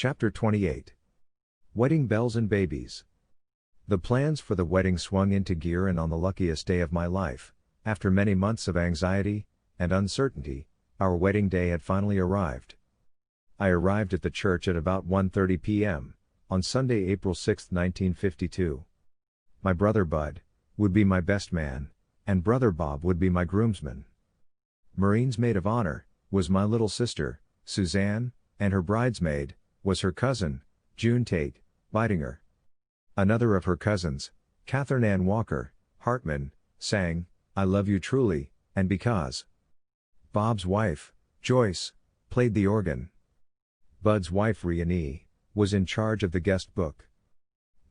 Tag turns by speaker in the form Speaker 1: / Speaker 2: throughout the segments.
Speaker 1: Chapter 28. Wedding Bells and Babies. The plans for the wedding swung into gear, and on the luckiest day of my life, after many months of anxiety and uncertainty, our wedding day had finally arrived. I arrived at the church at about 1:30 p.m., on Sunday, April 6, 1952. My brother Bud would be my best man, and brother Bob would be my groomsman. Maureen's maid of honor was my little sister, Suzanne, and her bridesmaid was her cousin, June Tate, Bidinger. Another of her cousins, Catherine Ann Walker, Hartman, sang, "I Love You Truly," and Because. Bob's wife, Joyce, played the organ. Bud's wife, Rhianee, was in charge of the guest book.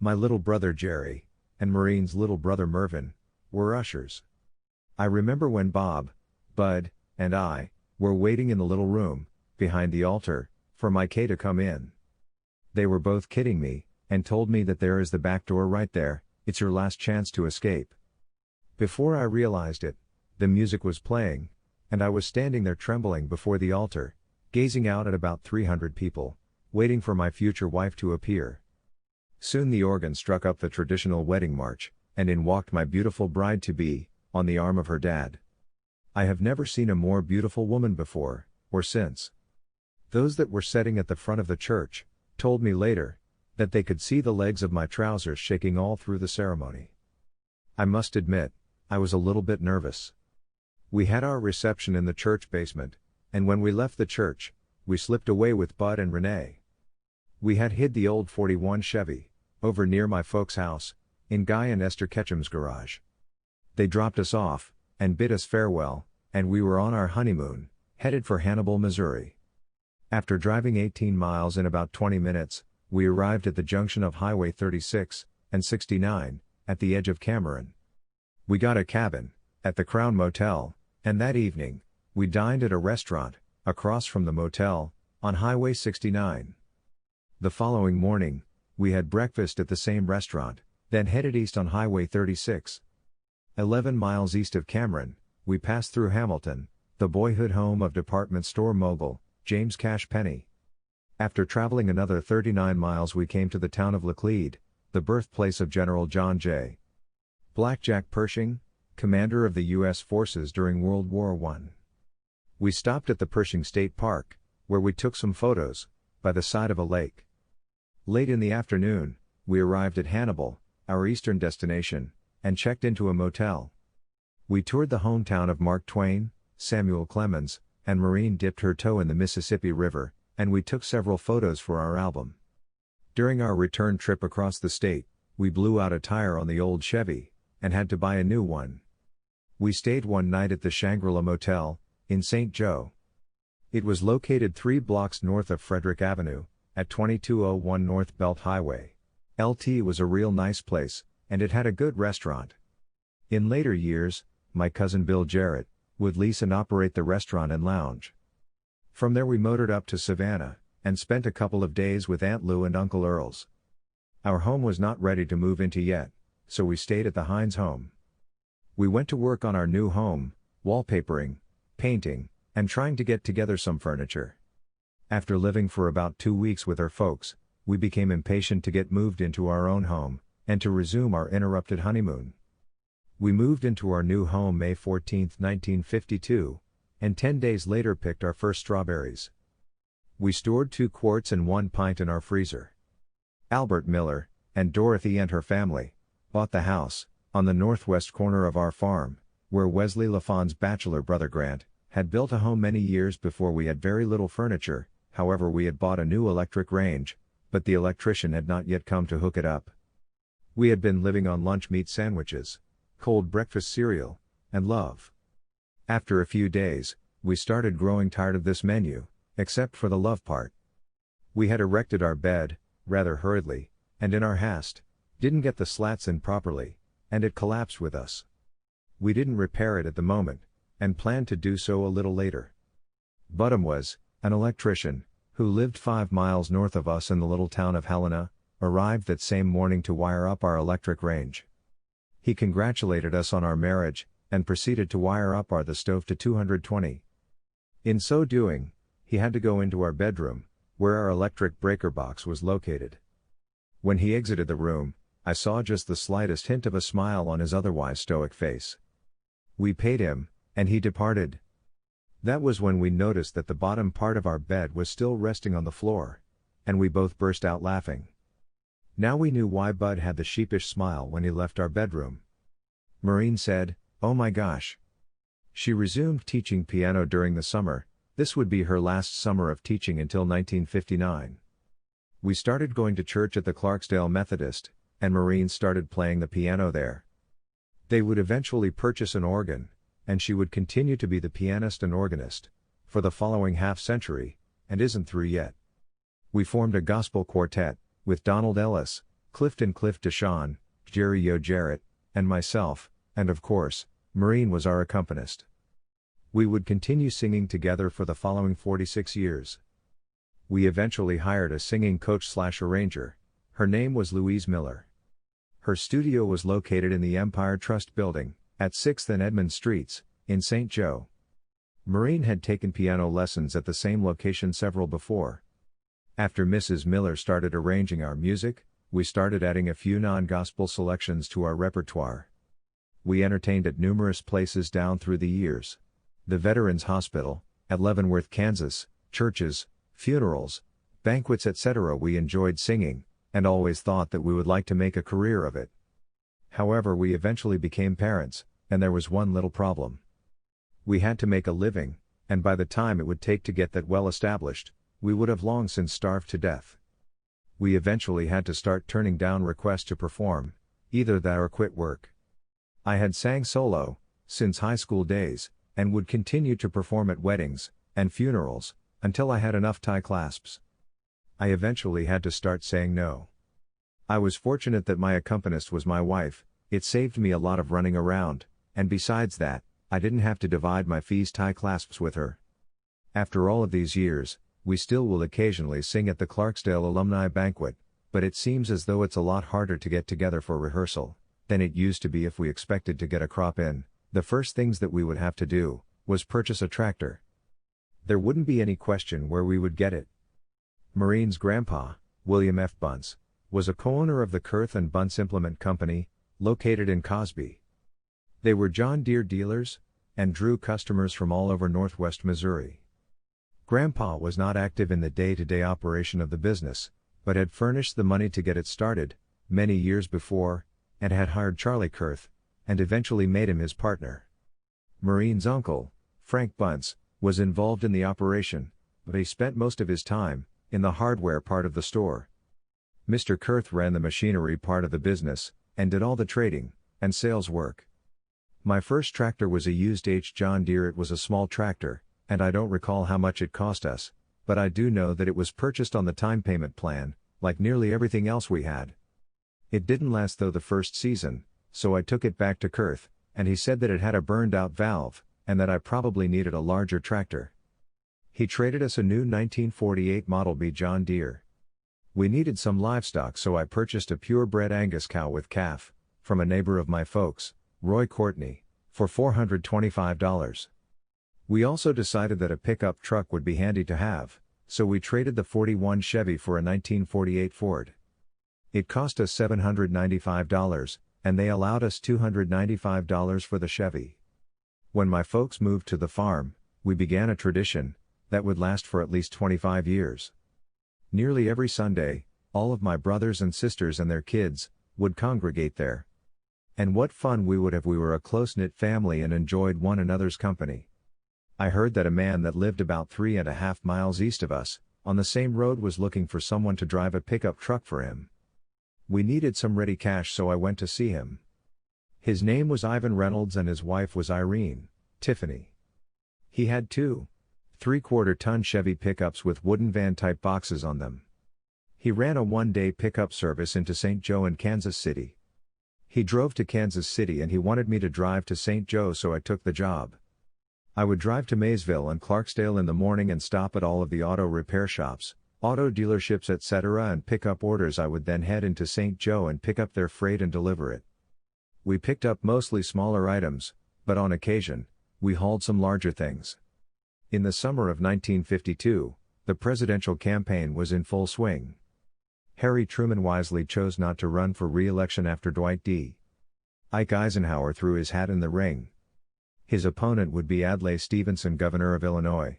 Speaker 1: My little brother Jerry, and Maureen's little brother Mervyn, were ushers. I remember when Bob, Bud, and I were waiting in the little room behind the altar for my Kay to come in. They were both kidding me, and told me that there is the back door right there, it's your last chance to escape. Before I realized it, the music was playing, and I was standing there trembling before the altar, gazing out at about 300 people, waiting for my future wife to appear. Soon the organ struck up the traditional wedding march, and in walked my beautiful bride-to-be, on the arm of her dad. I have never seen a more beautiful woman before, or since. Those that were sitting at the front of the church told me later that they could see the legs of my trousers shaking all through the ceremony. I must admit, I was a little bit nervous. We had our reception in the church basement, and when we left the church, we slipped away with Bud and Renee. We had hid the old 41 Chevy over near my folks' house, in Guy and Esther Ketchum's garage. They dropped us off and bid us farewell, and we were on our honeymoon, headed for Hannibal, Missouri. After driving 18 miles in about 20 minutes, we arrived at the junction of Highway 36 and 69, at the edge of Cameron. We got a cabin at the Crown Motel, and that evening, we dined at a restaurant across from the motel on Highway 69. The following morning, we had breakfast at the same restaurant, then headed east on Highway 36. 11 miles east of Cameron, we passed through Hamilton, the boyhood home of department store mogul James Cash Penney. After traveling another 39 miles, we came to the town of Laclede, the birthplace of General John J. Blackjack Pershing, commander of the U.S. forces during World War I. We stopped at the Pershing State Park, where we took some photos by the side of a lake. Late in the afternoon, we arrived at Hannibal, our eastern destination, and checked into a motel. We toured the hometown of Mark Twain, Samuel Clemens, and Maureen dipped her toe in the Mississippi River, and we took several photos for our album. During our return trip across the state, we blew out a tire on the old Chevy, and had to buy a new one. We stayed one night at the Shangri-La Motel, in St. Joe. It was located 3 blocks north of Frederick Avenue, at 2201 North Belt Highway. LT was a real nice place, and it had a good restaurant. In later years, my cousin Bill Jarrett would lease and operate the restaurant and lounge. From there we motored up to Savannah, and spent a couple of days with Aunt Lou and Uncle Earls. Our home was not ready to move into yet, so we stayed at the Hines home. We went to work on our new home, wallpapering, painting, and trying to get together some furniture. After living for about 2 weeks with our folks, we became impatient to get moved into our own home, and to resume our interrupted honeymoon. We moved into our new home May 14, 1952, and 10 days later picked our first strawberries. We stored 2 quarts and 1 pint in our freezer. Albert Miller, and Dorothy and her family, bought the house, on the northwest corner of our farm, where Wesley LaFawn's bachelor brother Grant had built a home many years before. We had very little furniture, however we had bought a new electric range, but the electrician had not yet come to hook it up. We had been living on lunch meat sandwiches, cold breakfast cereal, and love. After a few days, we started growing tired of this menu, except for the love part. We had erected our bed, rather hurriedly, and in our haste, didn't get the slats in properly, and it collapsed with us. We didn't repair it at the moment, and planned to do so a little later. Budum was an electrician, who lived 5 miles north of us in the little town of Helena, arrived that same morning to wire up our electric range. He congratulated us on our marriage, and proceeded to wire up the stove to 220. In so doing, he had to go into our bedroom, where our electric breaker box was located. When he exited the room, I saw just the slightest hint of a smile on his otherwise stoic face. We paid him, and he departed. That was when we noticed that the bottom part of our bed was still resting on the floor, and we both burst out laughing. Now we knew why Bud had the sheepish smile when he left our bedroom. Maureen said, "Oh my gosh." She resumed teaching piano during the summer. This would be her last summer of teaching until 1959. We started going to church at the Clarksdale Methodist, and Maureen started playing the piano there. They would eventually purchase an organ, and she would continue to be the pianist and organist for the following half-century, and isn't through yet. We formed a gospel quartet, with Donald Ellis, Clifton Cliff DeShawn, Jerry Yo Jarrett, and myself, and of course, Maureen was our accompanist. We would continue singing together for the following 46 years. We eventually hired a singing coach/arranger. Her name was Louise Miller. Her studio was located in the Empire Trust Building, at 6th and Edmund Streets, in St. Joe. Maureen had taken piano lessons at the same location several before. After Mrs. Miller started arranging our music, we started adding a few non-gospel selections to our repertoire. We entertained at numerous places down through the years. The Veterans Hospital, at Leavenworth, Kansas, churches, funerals, banquets, etc. We enjoyed singing, and always thought that we would like to make a career of it. However, we eventually became parents, and there was one little problem. We had to make a living, and by the time it would take to get that well established, we would have long since starved to death. We eventually had to start turning down requests to perform, either that or quit work. I had sang solo, since high school days, and would continue to perform at weddings and funerals, until I had enough tie clasps. I eventually had to start saying no. I was fortunate that my accompanist was my wife. It saved me a lot of running around, and besides that, I didn't have to divide my fees tie clasps with her. After all of these years, we still will occasionally sing at the Clarksdale Alumni Banquet, but it seems as though it's a lot harder to get together for rehearsal than it used to be. If we expected to get a crop in, the first things that we would have to do was purchase a tractor. There wouldn't be any question where we would get it. Maureen's grandpa, William F. Bunce, was a co-owner of the Kurth and Bunce Implement Company, located in Cosby. They were John Deere dealers, and drew customers from all over northwest Missouri. Grandpa was not active in the day-to-day operation of the business, but had furnished the money to get it started, many years before, and had hired Charlie Kurth, and eventually made him his partner. Maureen's uncle, Frank Bunce, was involved in the operation, but he spent most of his time in the hardware part of the store. Mr. Kurth ran the machinery part of the business, and did all the trading and sales work. My first tractor was a used John Deere. It was a small tractor, and I don't recall how much it cost us, but I do know that it was purchased on the time payment plan, like nearly everything else we had. It didn't last though the first season, so I took it back to Kurth, and he said that it had a burned out valve, and that I probably needed a larger tractor. He traded us a new 1948 Model B John Deere. We needed some livestock, so I purchased a purebred Angus cow with calf, from a neighbor of my folks, Roy Courtney, for $425. We also decided that a pickup truck would be handy to have, so we traded the 41 Chevy for a 1948 Ford. It cost us $795, and they allowed us $295 for the Chevy. When my folks moved to the farm, we began a tradition that would last for at least 25 years. Nearly every Sunday, all of my brothers and sisters and their kids would congregate there. And what fun we would have! We were a close-knit family and enjoyed one another's company. I heard that a man that lived about 3.5 miles east of us, on the same road, was looking for someone to drive a pickup truck for him. We needed some ready cash, so I went to see him. His name was Ivan Reynolds and his wife was Irene, Tiffany. He had two 3/4-ton Chevy pickups with wooden van-type boxes on them. He ran a one-day pickup service into St. Joe and Kansas City. He drove to Kansas City and he wanted me to drive to St. Joe, so I took the job. I would drive to Maysville and Clarksdale in the morning and stop at all of the auto repair shops, auto dealerships, etc. and pick up orders. I would then head into St. Joe and pick up their freight and deliver it. We picked up mostly smaller items, but on occasion, we hauled some larger things. In the summer of 1952, The presidential campaign was in full swing. Harry Truman wisely chose not to run for re-election after Dwight D. Ike Eisenhower threw his hat in the ring. His opponent would be Adlai Stevenson, governor of Illinois.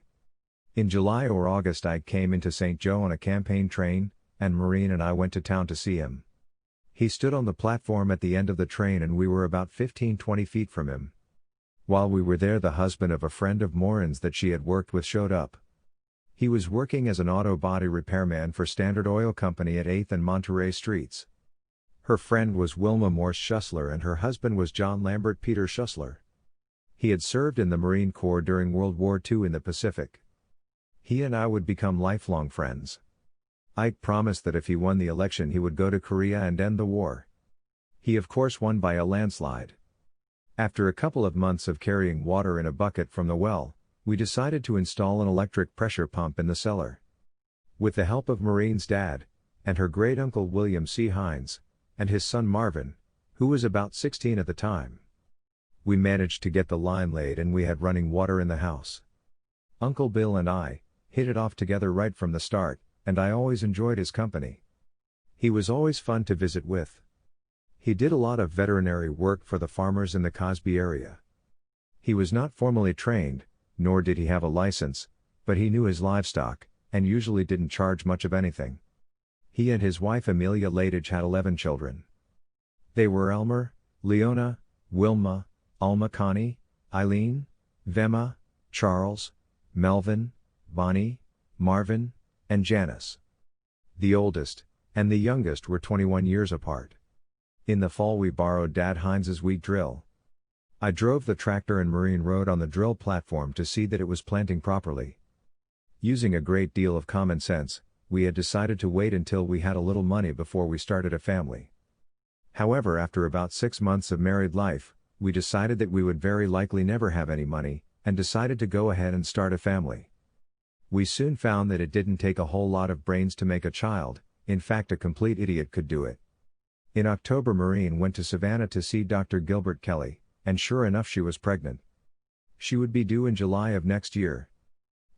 Speaker 1: In July or August, Ike came into St. Joe on a campaign train, and Maureen and I went to town to see him. He stood on the platform at the end of the train and we were about 15-20 feet from him. While we were there, the husband of a friend of Maureen's that she had worked with showed up. He was working as an auto body repairman for Standard Oil Company at 8th and Monterey Streets. Her friend was Wilma Morse Schussler and her husband was John Lambert Peter Schussler. He had served in the Marine Corps during World War II in the Pacific. He and I would become lifelong friends. Ike promised that if he won the election he would go to Korea and end the war. He of course won by a landslide. After a couple of months of carrying water in a bucket from the well, we decided to install an electric pressure pump in the cellar. With the help of Maureen's dad, and her great-uncle William C. Hines, and his son Marvin, who was about 16 at the time, we managed to get the line laid and we had running water in the house. Uncle Bill and I hit it off together right from the start, and I always enjoyed his company. He was always fun to visit with. He did a lot of veterinary work for the farmers in the Cosby area. He was not formally trained, nor did he have a license, but he knew his livestock, and usually didn't charge much of anything. He and his wife Amelia Ladage had 11 children. They were Elmer, Leona, Wilma, Alma Connie, Eileen, Vemma, Charles, Melvin, Bonnie, Marvin, and Janice. The oldest, and the youngest were 21 years apart. In the fall we borrowed Dad Hines's wheat drill. I drove the tractor and Maureen rode on the drill platform to see that it was planting properly. Using a great deal of common sense, we had decided to wait until we had a little money before we started a family. However, after about 6 months of married life, we decided that we would very likely never have any money, and decided to go ahead and start a family. We soon found that it didn't take a whole lot of brains to make a child, in fact a complete idiot could do it. In October Maureen went to Savannah to see Dr. Gilbert Kelly, and sure enough she was pregnant. She would be due in July of next year.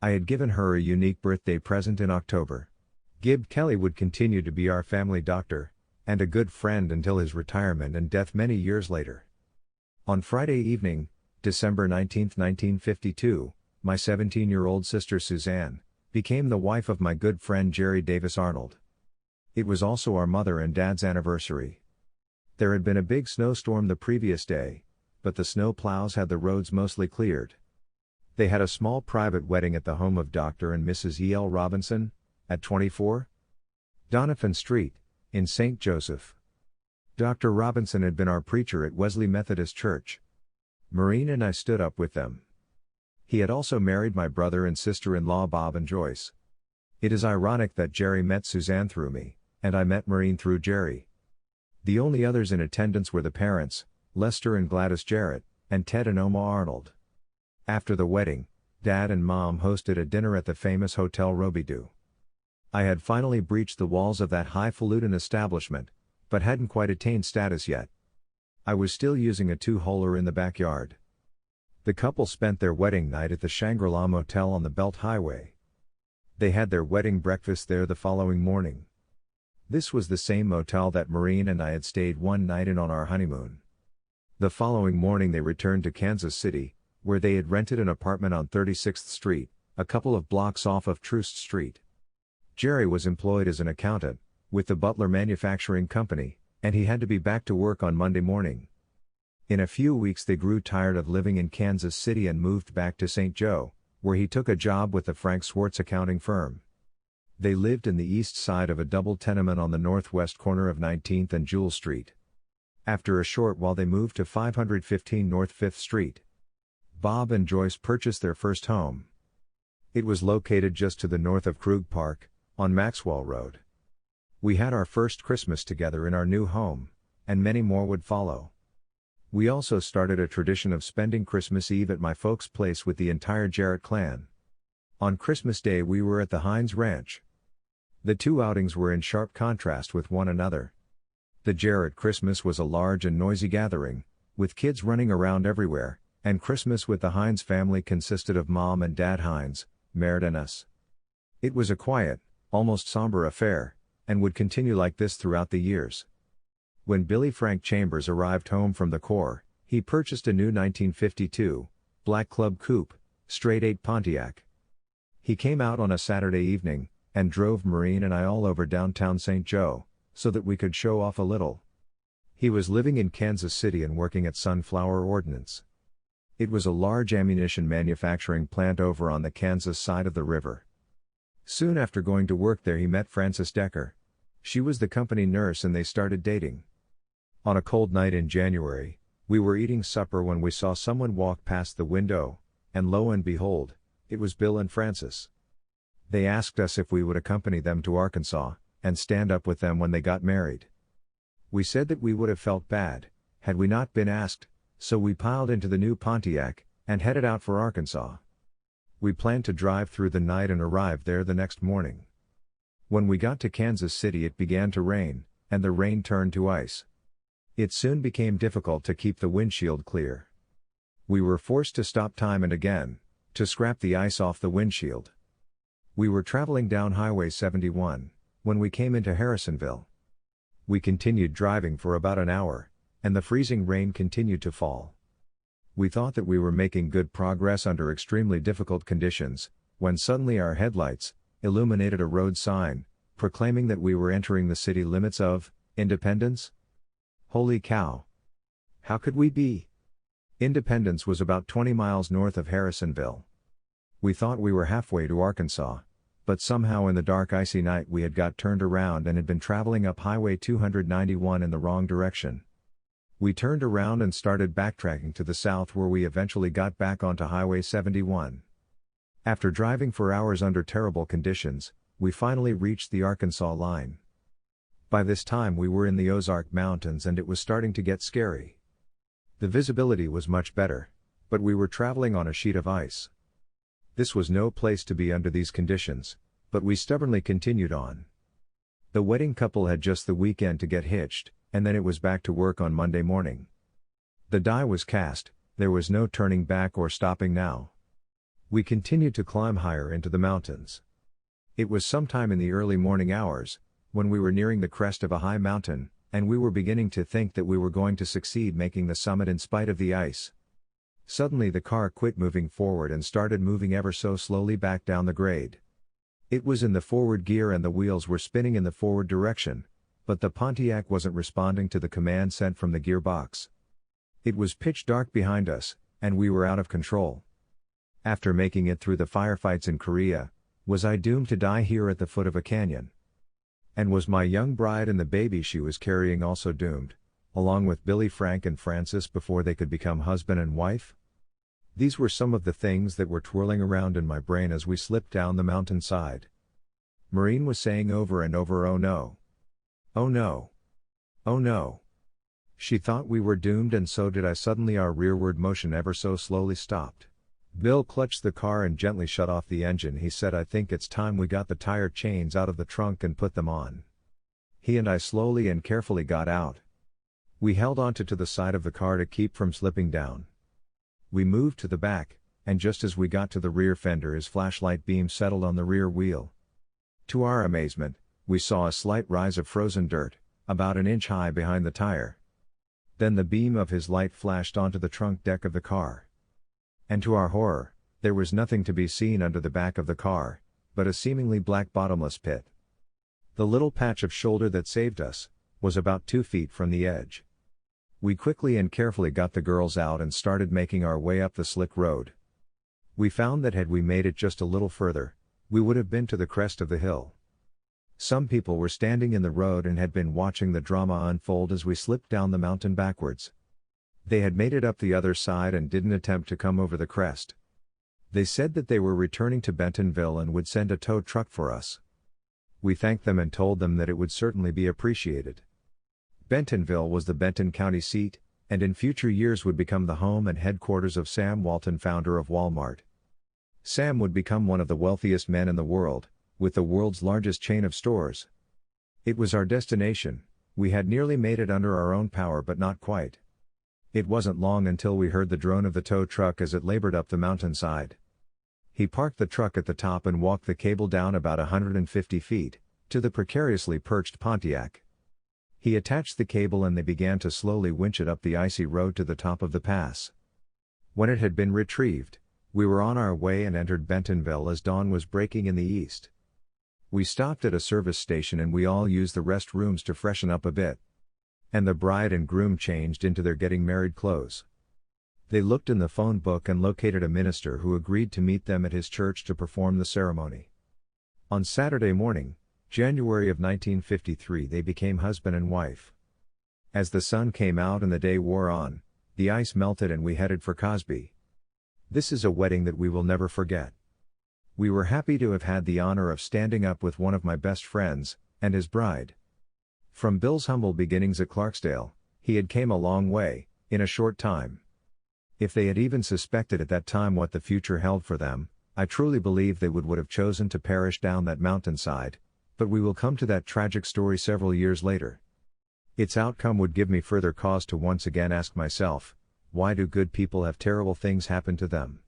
Speaker 1: I had given her a unique birthday present in October. Gib Kelly would continue to be our family doctor, and a good friend until his retirement and death many years later. On Friday evening, December 19, 1952, my 17-year-old sister Suzanne became the wife of my good friend Jerry Davis Arnold. It was also our mother and dad's anniversary. There had been a big snowstorm the previous day, but the snow plows had the roads mostly cleared. They had a small private wedding at the home of Dr. and Mrs. E.L. Robinson, at 24 Donovan Street, in St. Joseph. Dr. Robinson had been our preacher at Wesley Methodist Church. Maureen and I stood up with them. He had also married my brother and sister-in-law Bob and Joyce. It is ironic that Jerry met Suzanne through me, and I met Maureen through Jerry. The only others in attendance were the parents, Lester and Gladys Jarrett, and Ted and Oma Arnold. After the wedding, Dad and Mom hosted a dinner at the famous Hotel Robidoux. I had finally breached the walls of that highfalutin establishment, but hadn't quite attained status yet. I was still using a two-holer in the backyard. The couple spent their wedding night at the Shangri-La Motel on the Belt Highway. They had their wedding breakfast there the following morning. This was the same motel that Maureen and I had stayed one night in on our honeymoon. The following morning they returned to Kansas City, where they had rented an apartment on 36th Street, a couple of blocks off of Troost Street. Jerry was employed as an accountant with the Butler Manufacturing Company, and he had to be back to work on Monday morning. In a few weeks they grew tired of living in Kansas City and moved back to St. Joe, where he took a job with the Frank Swartz accounting firm. They lived in the east side of a double tenement on the northwest corner of 19th and Jewel Street. After a short while they moved to 515 North 5th Street. Bob and Joyce purchased their first home. It was located just to the north of Krug Park, on Maxwell Road. We had our first Christmas together in our new home, and many more would follow. We also started a tradition of spending Christmas Eve at my folks' place with the entire Jarrett clan. On Christmas Day we were at the Hines Ranch. The two outings were in sharp contrast with one another. The Jarrett Christmas was a large and noisy gathering, with kids running around everywhere, and Christmas with the Hines family consisted of Mom and Dad Hines, Merritt and us. It was a quiet, almost somber affair, and would continue like this throughout the years. When Billy Frank Chambers arrived home from the Corps, he purchased a new 1952, Black Club Coupe, straight 8 Pontiac. He came out on a Saturday evening, and drove Maureen and I all over downtown St. Joe, so that we could show off a little. He was living in Kansas City and working at Sunflower Ordnance. It was a large ammunition manufacturing plant over on the Kansas side of the river. Soon after going to work there he met Frances Decker. She was the company nurse and they started dating. On a cold night in January, we were eating supper when we saw someone walk past the window, and lo and behold, it was Bill and Frances. They asked us if we would accompany them to Arkansas, and stand up with them when they got married. We said that we would have felt bad, had we not been asked, so we piled into the new Pontiac, and headed out for Arkansas. We planned to drive through the night and arrive there the next morning. When we got to Kansas City it began to rain, and the rain turned to ice. It soon became difficult to keep the windshield clear. We were forced to stop time and again, to scrap the ice off the windshield. We were traveling down Highway 71, when we came into Harrisonville. We continued driving for about an hour, and the freezing rain continued to fall. We thought that we were making good progress under extremely difficult conditions, when suddenly our headlights illuminated a road sign, proclaiming that we were entering the city limits of Independence. Holy cow! How could we be? Independence was about 20 miles north of Harrisonville. We thought we were halfway to Arkansas, but somehow in the dark icy night we had got turned around and had been traveling up Highway 291 in the wrong direction. We turned around and started backtracking to the south where we eventually got back onto Highway 71. After driving for hours under terrible conditions, we finally reached the Arkansas line. By this time we were in the Ozark Mountains and it was starting to get scary. The visibility was much better, but we were traveling on a sheet of ice. This was no place to be under these conditions, but we stubbornly continued on. The wedding couple had just the weekend to get hitched, and then it was back to work on Monday morning. The die was cast, there was no turning back or stopping now. We continued to climb higher into the mountains. It was sometime in the early morning hours, when we were nearing the crest of a high mountain, and we were beginning to think that we were going to succeed making the summit in spite of the ice. Suddenly the car quit moving forward and started moving ever so slowly back down the grade. It was in the forward gear and the wheels were spinning in the forward direction, but the Pontiac wasn't responding to the command sent from the gearbox. It was pitch dark behind us, and we were out of control. After making it through the firefights in Korea, was I doomed to die here at the foot of a canyon? And was my young bride and the baby she was carrying also doomed, along with Billy Frank and Frances before they could become husband and wife? These were some of the things that were twirling around in my brain as we slipped down the mountainside. Maureen was saying over and over, "Oh no. Oh no. Oh no." She thought we were doomed and so did I. Suddenly our rearward motion ever so slowly stopped. Bill clutched the car and gently shut off the engine. He said, "I think it's time we got the tire chains out of the trunk and put them on." He and I slowly and carefully got out. We held onto the side of the car to keep from slipping down. We moved to the back, and just as we got to the rear fender his flashlight beam settled on the rear wheel. To our amazement, we saw a slight rise of frozen dirt, about an inch high behind the tire. Then the beam of his light flashed onto the trunk deck of the car. And to our horror, there was nothing to be seen under the back of the car, but a seemingly black bottomless pit. The little patch of shoulder that saved us was about 2 feet from the edge. We quickly and carefully got the girls out and started making our way up the slick road. We found that had we made it just a little further, we would have been to the crest of the hill. Some people were standing in the road and had been watching the drama unfold as we slipped down the mountain backwards. They had made it up the other side and didn't attempt to come over the crest. They said that they were returning to Bentonville and would send a tow truck for us. We thanked them and told them that it would certainly be appreciated. Bentonville was the Benton County seat, and in future years would become the home and headquarters of Sam Walton, founder of Walmart. Sam would become one of the wealthiest men in the world, with the world's largest chain of stores. It was our destination. We had nearly made it under our own power but not quite. It wasn't long until we heard the drone of the tow truck as it labored up the mountainside. He parked the truck at the top and walked the cable down about 150 feet, to the precariously perched Pontiac. He attached the cable and they began to slowly winch it up the icy road to the top of the pass. When it had been retrieved, we were on our way and entered Bentonville as dawn was breaking in the east. We stopped at a service station and we all used the restrooms to freshen up a bit. And the bride and groom changed into their getting married clothes. They looked in the phone book and located a minister who agreed to meet them at his church to perform the ceremony. On Saturday morning, January of 1953, they became husband and wife. As the sun came out and the day wore on, the ice melted and we headed for Cosby. This is a wedding that we will never forget. We were happy to have had the honor of standing up with one of my best friends, and his bride. From Bill's humble beginnings at Clarksdale, he had came a long way, in a short time. If they had even suspected at that time what the future held for them, I truly believe they would have chosen to perish down that mountainside, but we will come to that tragic story several years later. Its outcome would give me further cause to once again ask myself, why do good people have terrible things happen to them?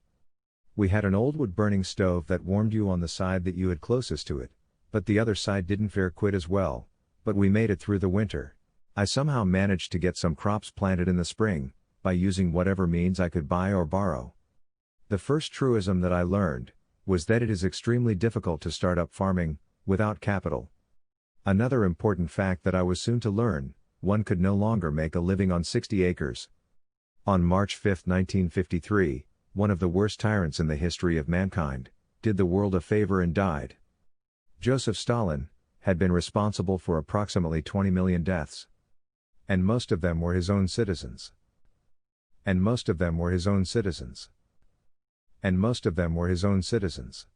Speaker 1: We had an old wood-burning stove that warmed you on the side that you had closest to it, but the other side didn't fare quite as well, but we made it through the winter. I somehow managed to get some crops planted in the spring, by using whatever means I could buy or borrow. The first truism that I learned, was that it is extremely difficult to start up farming, without capital. Another important fact that I was soon to learn, one could no longer make a living on 60 acres. On March 5, 1953, one of the worst tyrants in the history of mankind, did the world a favor and died. Joseph Stalin, had been responsible for approximately 20 million deaths. And most of them were his own citizens. And most of them were his own citizens. And most of them were his own citizens.